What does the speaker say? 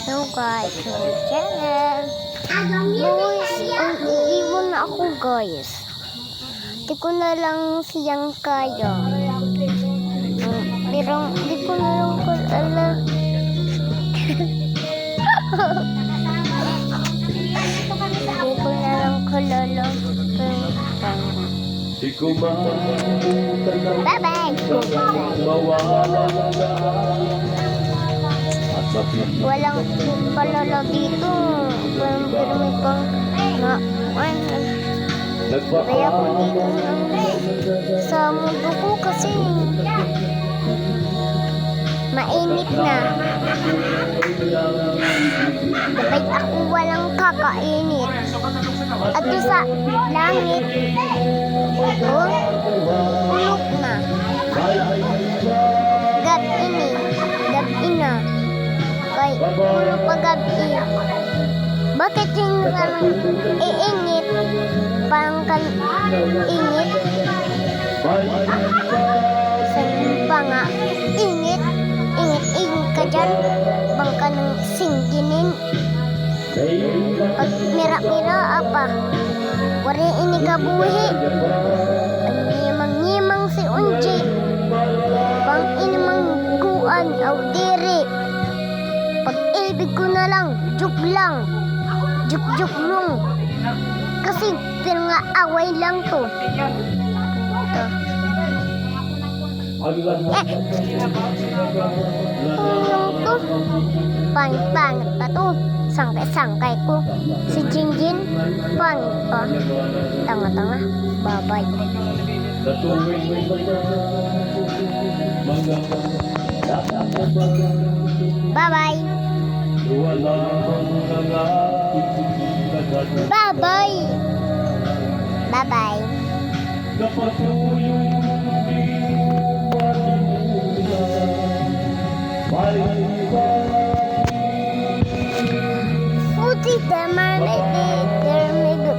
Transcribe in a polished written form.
So guys, sa channel. Guys, iiwan na ako guys. Di ko na lang siyang kaya. Pero di ko na lang kalala. Di ko na lang kalala. Bye-bye. Walang kalala dito. Walang pirmi pang kaya ko dito sa mundo ko kasi mainit na. Dapat ako walang kakainit. At sa langit, ulok na. Gabi na. Kay ulok pa gabi. Bakit yung parang iinit? Parang init? Saan pa nga? Init ka dyan. Bang ka ng singginin. Pag mira-mira apa? Wari ini kabuhi. Nyimang-nyimang si Unji. Bang inimang guan aw diri. Pag-ibig ko na lang, juk lang. Juk lang. Kasi pinang-away lang to. To. Pangit pa to. Sangkay ko. Si Jinjin, pangit pa. Tanga-tanga. Bye-bye. Bye-bye. Bye-bye. Bye-bye. Putih teman ini termegap.